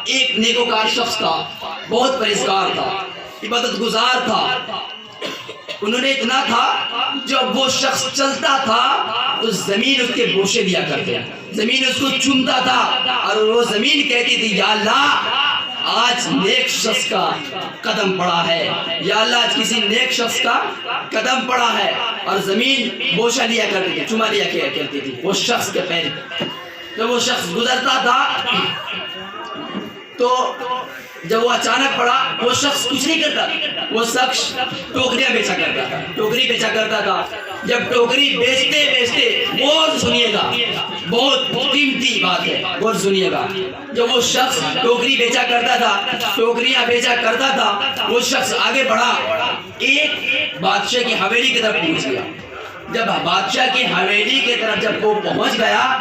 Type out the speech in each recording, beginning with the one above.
ایک نیکوکار شخص تھا، بہت پرہیزگار تھا، عبادت گزار تھا. انہوں نے اتنا تھا جب وہ شخص چلتا تھا تو زمین اس کے بوسے دیا کرتے، زمین اس کو چومتا تھا اور وہ زمین کہتی تھی یا اللہ آج نیک شخص کا قدم پڑا ہے، یا اللہ آج کسی نیک شخص کا قدم پڑا ہے. اور زمین بوسہ لیا کرتی تھی، چما لیا کرتی تھی وہ شخص کے پیر. جب وہ شخص گزرتا تھا تو جب وہ اچانک پڑا، وہ شخص کچھ نہیں کرتا، وہ شخص ٹوکریاں بیچا کرتا تھا، ٹوکری بیچا کرتا تھا. جب ٹوکری بیچتے بیچتے غور سنیے گا، بہت قیمتی بات ہے، غور سنیے گا. جب وہ شخص ٹوکری بیچا کرتا تھا، ٹوکریاں بیچا کرتا تھا، وہ شخص آگے بڑھا، ایک بادشاہ کی حویلی کی طرف پہنچ گیا. جب بادشاہ کی حویلی کی طرف جب وہ پہنچ گیا،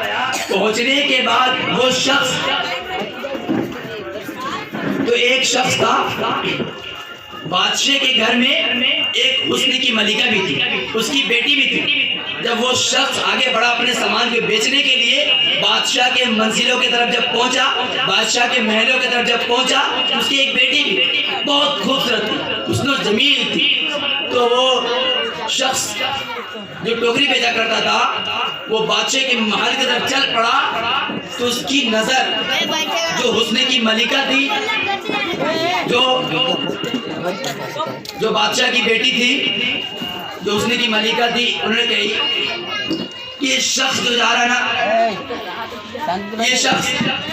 پہنچنے کے بعد وہ شخص تو ایک شخص تھا، بادشاہ کے گھر میں ایک حسن کی ملکہ بھی تھی، اس کی بیٹی بھی تھی. جب وہ شخص آگے بڑھا اپنے سامان کو بیچنے کے لیے، بادشاہ کے منزلوں کی طرف جب پہنچا، بادشاہ کے محلوں کی طرف جب پہنچا، اس کی ایک بیٹی بھی بہت خوبصورت تھی، حسن و جمیل تھی. تو وہ شخص جو ٹوکری بیچا کرتا تھا وہ بادشاہ کے محل کی طرف چل پڑا تو اس کی نظر جو حسن کی ملکہ تھی، جو بادشاہ کی بیٹی تھی، جو حسن کی ملکہ تھی، انہوں نے کہی کہ یہ شخص جو جا رہا نا، یہ شخص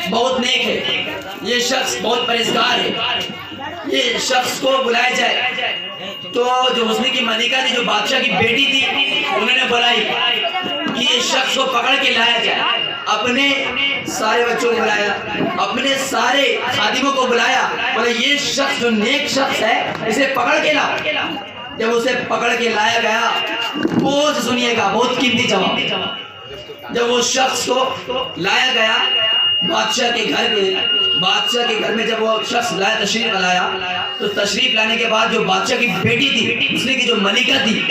بہت نیک ہے، یہ شخص بہت پرہیزگار ہے، یہ شخص کو بلایا جائے. تو جو حسن کی ملکہ تھی، جو بادشاہ کی بیٹی تھی، انہوں نے بلائی کہ یہ شخص کو پکڑ کے لایا جائے. اپنے سارے بچوں کو بلایا، اپنے سارے خادموں کو بلایا، بولا یہ شخص جو نیک شخص ہے اسے پکڑ کے لا. جب اسے پکڑ کے لایا گیا، بہت سنیے گا، بہت قیمتی جواب. جب وہ شخص کو لایا گیا بادشاہ کے گھر میں جب وہ شخص لایا، تشریف لایا، تو تشریف لانے کے بعد جو بادشاہ کی بیٹی تھی، اس نے کی جو ملکہ تھی،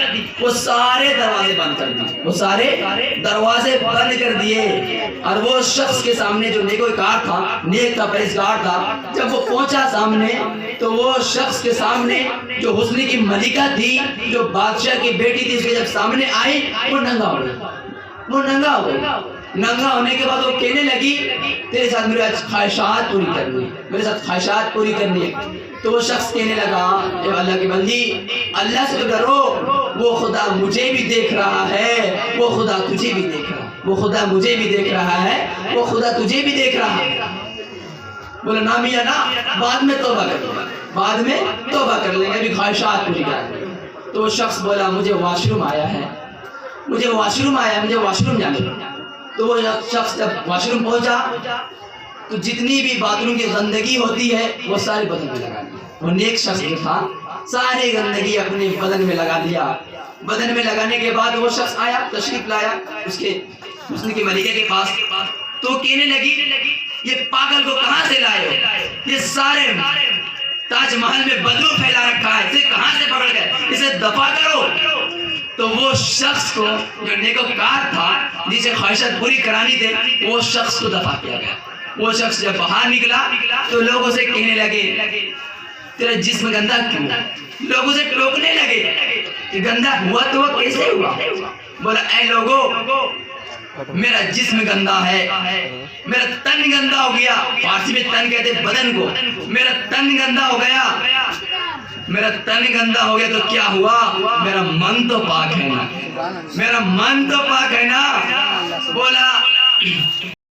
وہ سارے دروازے بند کر دیے، وہ سارے دروازے بند کر دیے. اور وہ شخص کے سامنے جو نیکوکار تھا، نیک تھا، پرہیزگار تھا، جب وہ پہنچا سامنے تو وہ شخص کے سامنے جو حسن کی ملکہ تھی، جو بادشاہ کی بیٹی تھی، اس کے جب سامنے آئی وہ ننگا ہو گیا. وہ ننگا ہو گیا. ننگا ہونے کے بعد وہ کہنے لگی تیرے ساتھ میری خواہشات پوری کرنی ہے، میرے ساتھ خواہشات پوری کرنی ہے. تو وہ شخص کہنے لگا اے اللہ کی بندی، اللہ سے ڈرو، وہ خدا مجھے بھی دیکھ رہا ہے، وہ خدا تجھے بھی دیکھ رہا ہے، وہ خدا مجھے بھی دیکھ رہا ہے، وہ خدا تجھے بھی دیکھ رہا ہے. بولا نا میاں نا، بعد میں توبہ کر لیں گے، بعد میں توبہ کر لیں گے، ابھی خواہشات پوری کر لیں گے. تو وہ شخص بولا مجھے واش روم آیا ہے، مجھے واش روم آیا ہے، مجھے واش روم جانے. تو وہ شخص جب واش روم پہنچا تو جتنی بھی باتھ روم کی گندگی ہوتی ہے وہ سارے بدن میں لگا دیا. وہ نیک شخص جو تھا ساری گندگی اپنے بدن میں لگا دیا. بدن میں لگانے کے بعد وہ شخص آیا، تشریف لایا اس کی ملکہ کے پاس. تو کہنے لگی یہ پاگل کو کہاں سے لائے ہو؟ یہ سارے تاج محل میں بدبو پھیلا رکھا ہے، اسے کہاں سے پکڑ گئے؟ اسے دفع کرو. تو وہ شخص کو جو نیکوکار تھا، جسے خواہشات پوری کرانی تھے، وہ شخص کو دفع کیا گیا. وہ شخص جب باہر نکلا تو لوگ اسے کہنے لگے تیرا جسم گندا کیوں؟ لوگ اسے ٹوکنے لگے کہ گندا ہوا تو وہ کیسے ہوا؟ بولا اے لوگو، میرا جسم گندا ہے، میرا تن گندا ہو گیا. فارسی میں تن کہتے بدن کو. میرا تن گندا ہو گیا، میرا تن گندا ہو گیا تو کیا ہوا؟ میرا من تو پاک ہے نا، میرا من تو پاک ہے نا. بولا